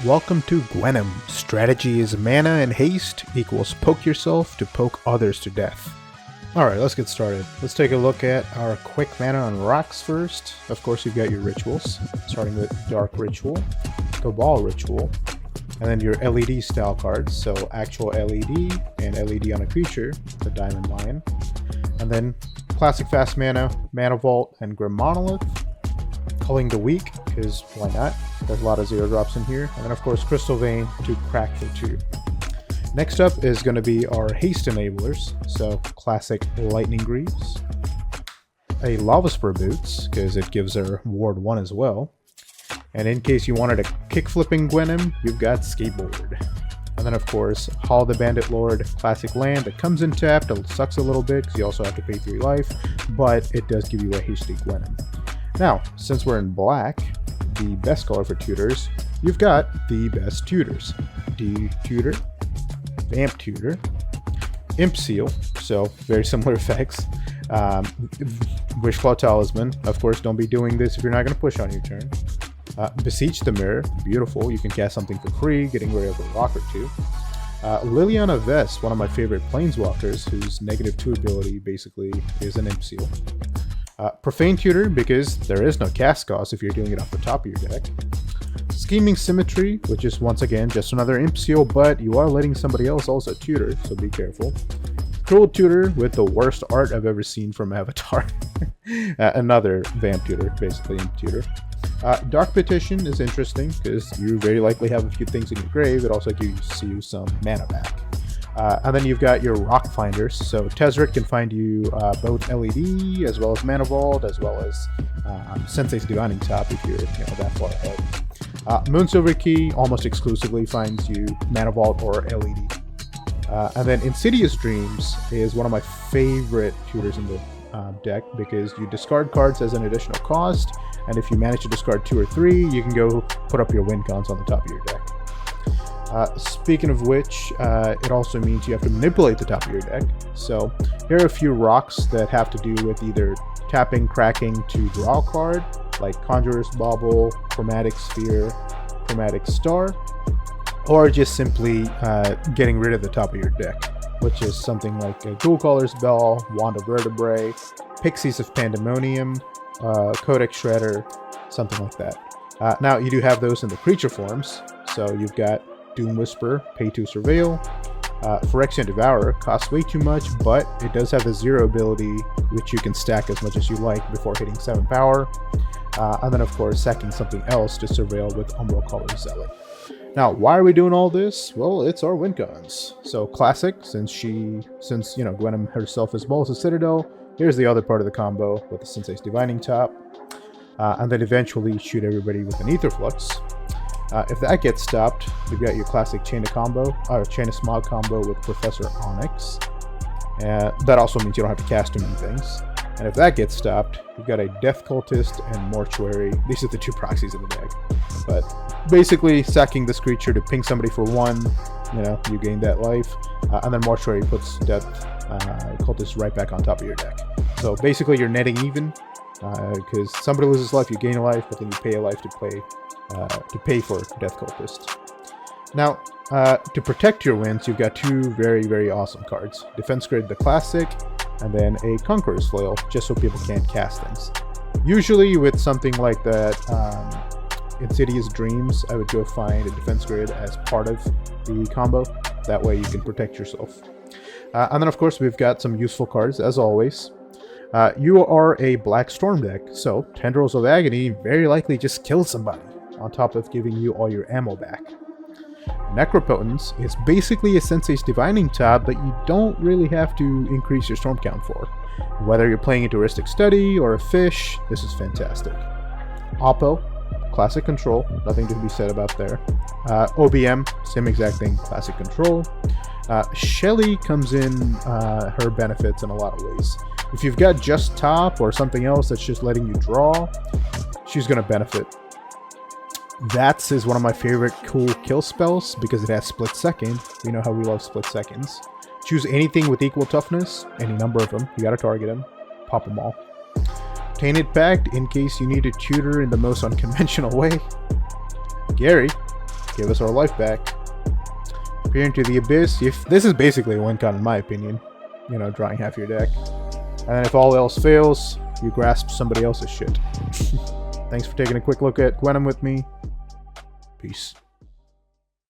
Welcome to Gwenom. Strategy is mana and haste equals poke yourself to poke others to death. Alright, let's get started. Let's take a look at our quick mana on rocks first. Of course, you've got your rituals, starting with Dark Ritual, Cabal Ritual, and then your LED style cards, so actual LED and LED on a creature, the Diamond Lion. And then classic fast mana, Mana Vault, and Grim Monolith. Culling the Weak, because why not? There's a lot of 0-drops in here. And then of course Crystal Vein to crack for 2. Next up is going to be our haste enablers, so classic Lightning Greaves. A Lava Spur Boots, because it gives her Ward 1 as well. And in case you wanted a kick-flipping Gwenom, you've got Skateboard. And then of course, Hall the Bandit Lord, classic land that comes in tapped. It sucks a little bit, because you also have to pay 3 life, but it does give you a hasty Gwenom. Now, since we're in black, the best color for tutors, you've got the best tutors. D Tutor, Vamp Tutor, Imp Seal, so very similar effects. Wishclaw Talisman, of course don't be doing this if you're not going to push on your turn. Beseech the Mirror, beautiful, you can cast something for free, getting rid of a rock or 2. Liliana Vest, one of my favorite planeswalkers, whose -2 ability basically is an Imp Seal. Profane Tutor, because there is no cast cost if you're doing it off the top of your deck. Scheming Symmetry, which is once again just another Imp Seal, but you are letting somebody else also tutor, so be careful. Cruel Tutor, with the worst art I've ever seen from Avatar. Another Vamp Tutor, basically Imp Tutor. Dark Petition is interesting, because you very likely have a few things in your grave. It also gives you some mana back. And then you've got your rock finders, so Tezzeret can find you both LED as well as Mana Vault, as well as Sensei's Divining Top if you're that far ahead. Moonsilver Key almost exclusively finds you Mana Vault or LED. And then Insidious Dreams is one of my favorite tutors in the deck, because you discard cards as an additional cost, and if you manage to discard 2 or 3, you can go put up your win cons on the top of your deck. Speaking of which, it also means you have to manipulate the top of your deck. So here are a few rocks that have to do with either tapping, cracking to draw a card, like Conjurer's Bauble, Chromatic Sphere, Chromatic Star, or just simply getting rid of the top of your deck, which is something like a Ghoulcaller's Bell, Wand of Vertebrae, Pixies of Pandemonium, Codex Shredder, something like that. Now you do have those in the creature forms, so you've got Doom Whisper, Pay to Surveil. Phyrexian Devourer costs way too much, but it does have the 0 ability, which you can stack as much as you like before hitting 7 power. And then of course sacking something else to Surveil with Umbral Color Zealot. Now, why are we doing all this? Well, it's our win cons. So classic, since Gwenom herself is Bolas' Citadel, here's the other part of the combo with the Sensei's Divining Top. And then eventually shoot everybody with an Aetherflux. If that gets stopped, you've got your classic Chain of Smog combo with Professor Onyx. That also means you don't have to cast too many things. And if that gets stopped, you've got a Death Cultist and Mortuary. These are the 2 proxies in the deck. But basically, sacking this creature to ping somebody for 1, you gain that life. And then Mortuary puts Death Cultist right back on top of your deck. So basically, you're netting even. Because somebody loses life, you gain a life, but then you pay a life to pay for Death Cultist. Now, to protect your wins, you've got 2 very, very awesome cards. Defense Grid the Classic, and then a Conqueror's Flail, just so people can't cast things. Usually with something like that, Insidious Dreams, I would go find a Defense Grid as part of the combo. That way you can protect yourself. And then of course we've got some useful cards, as always. You are a Black Storm deck, so Tendrils of Agony very likely just kills somebody, on top of giving you all your ammo back. Necropotence is basically a Sensei's Divining Top that you don't really have to increase your storm count for. Whether you're playing a Touristic Study or a Fish, this is fantastic. Oppo, classic control, nothing to be said about there. OBM, same exact thing, classic control. Shelly comes in her benefits in a lot of ways. If you've got just top or something else that's just letting you draw, she's going to benefit. Vats is one of my favorite cool kill spells because it has Split Second. You know how we love Split Seconds. Choose anything with equal toughness, any number of them. You got to target them. Pop them all. Tainted Pact, in case you need a tutor in the most unconventional way. Gary, give us our life back. Peer into the abyss. If this is basically a win con in my opinion, you know, drawing half your deck. And then if all else fails, you grasp somebody else's shit. Thanks for taking a quick look at Gwenom with me. Peace.